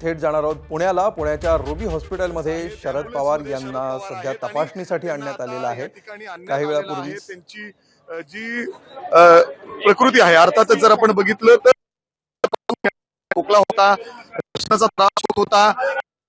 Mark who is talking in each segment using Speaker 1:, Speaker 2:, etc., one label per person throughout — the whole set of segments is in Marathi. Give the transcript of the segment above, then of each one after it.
Speaker 1: थेट जाणार आहोत पुण्याला। पुण्याच्या रुबी हॉस्पिटलमध्ये शरद पवार यांना सध्या तपासणीसाठी आणण्यात आलेलं आहे। काही वेळापूर्वी
Speaker 2: त्यांची जी प्रकृती आहे, अर्थातच जर आपण बघितलं तर खोकला होता, श्वासाचा त्रास होत होता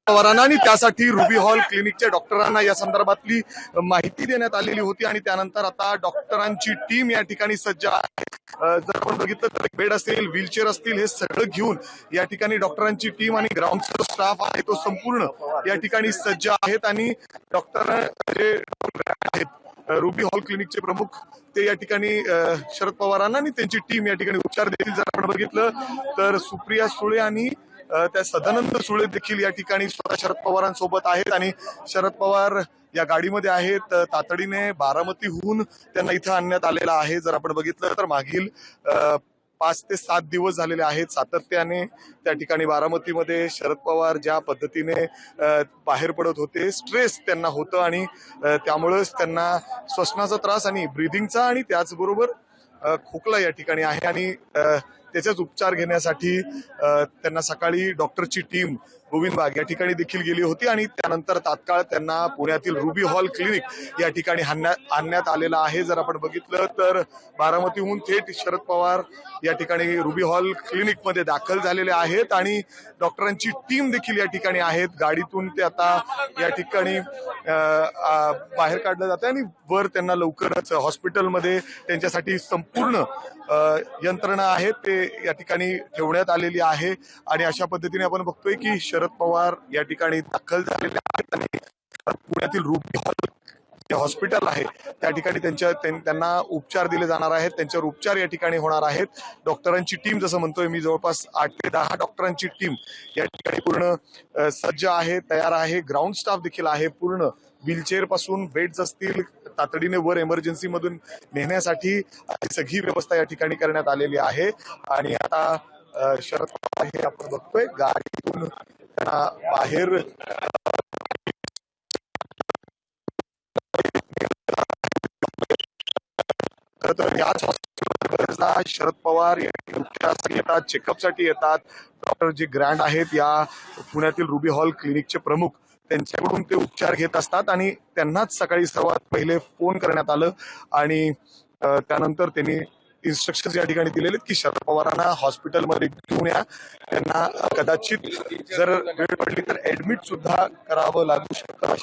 Speaker 2: पवारांना, आणि त्यासाठी रुबी हॉल क्लिनिकच्या डॉक्टरांना या संदर्भातली माहिती देण्यात आलेली होती। आणि त्यानंतर आता डॉक्टरांची टीम या ठिकाणी सज्ज आहे। जर आपण बघितलं तर बेड असेल, व्हीलचेअर असतील, हे सगळं घेऊन या ठिकाणी डॉक्टरांची टीम आणि ग्राउंडचा स्टाफ आहे तो संपूर्ण या ठिकाणी सज्ज आहेत। आणि डॉक्टर जे आहेत रुबी हॉल क्लिनिकचे प्रमुख, ते या ठिकाणी शरद पवारांना आणि त्यांची टीम या ठिकाणी उपचार देतील। जर आपण बघितलं तर सुप्रिया सुळे आणि त्या सदानंद सुळे देखील या ठिकाणी स्वतः शरद पवारांसोबत आहेत। आणि शरद पवार या गाडीमध्ये आहेत। तातडीने बारामतीहून त्यांना इथं आणण्यात आलेलं आहे। जर आपण बघितलं तर मागील 5 ते 7 दिवस झालेले आहेत सातत्याने त्या ठिकाणी बारामतीमध्ये शरद पवार ज्या पद्धतीने बाहेर पडत होते, स्ट्रेस त्यांना होतं आणि त्यामुळेच त्यांना श्वसनाचा त्रास आणि ब्रीदिंगचा आणि त्याचबरोबर खोकला या ठिकाणी आहे। आणि त्याचाच उपचार घेण्यासाठी त्यांना सकाळी डॉक्टरची टीम गोविंद बाग या ठिकाणी देखील गेली होती। आणि त्यानंतर तात्काळ त्यांना पुण्यातील रुबी हॉल क्लिनिक या ठिकाणी आणण्यात आलेलं आहे। जर आपण बघितलं तर बारामतीहून थेट शरद पवार या ठिकाणी रुबी हॉल क्लिनिक मध्ये दाखल झालेले आहेत आणि डॉक्टरांची टीम देखील या ठिकाणी आहेत। गाडीतून ते आता या ठिकाणी बाहेर काढलं जातं आणि वर त्यांना लवकरच हॉस्पिटलमध्ये त्यांच्यासाठी संपूर्ण यंत्रणा आहे ते या ठिकाणी ठेवण्यात आलेली आहे। आणि अशा पद्धतीने आपण बघतोय की शरद पवार या ठिकाणी दाखल झालेले आहेत आणि पुण्यातील रुबी हॉल जे हॉस्पिटल आहे त्या ठिकाणी त्यांना उपचार दिले जाणार आहेत। त्यांच्यावर उपचार या ठिकाणी होणार आहेत। डॉक्टरांची टीम, जसं म्हणतोय मी, जवळपास 8 ते 10 डॉक्टरांची टीम या ठिकाणी पूर्ण सज्ज आहे, तयार आहे। ग्राउंड स्टाफ देखील आहे पूर्ण, व्हीलचेअर पासून बेड्स असतील, तातडीने वर इमर्जन्सी मधून नेण्यासाठी सगळी व्यवस्था या ठिकाणी करण्यात आलेली आहे। आणि आता शरद पवार हे आपण बघतोय गाडीतून त्यांना बाहेर तर याच हॉस्पिटलला शरद पवार येतात, चेकअपसाठी येतात। डॉक्टर जे ग्रँड आहेत या पुण्यातील रुबी हॉल क्लिनिकचे प्रमुख, त्यांच्याकडून ते उपचार घेत असतात आणि त्यांनाच सकाळी सर्वात पहिले फोन करण्यात आलं आणि त्यानंतर त्यांनी इन्स्ट्रक्शन या ठिकाणी दिलेले की शरद पवारांना हॉस्पिटलमध्ये घेऊन या, त्यांना कदाचित जर वेळ पडली तर ऍडमिट सुद्धा करावं लागू शकतं।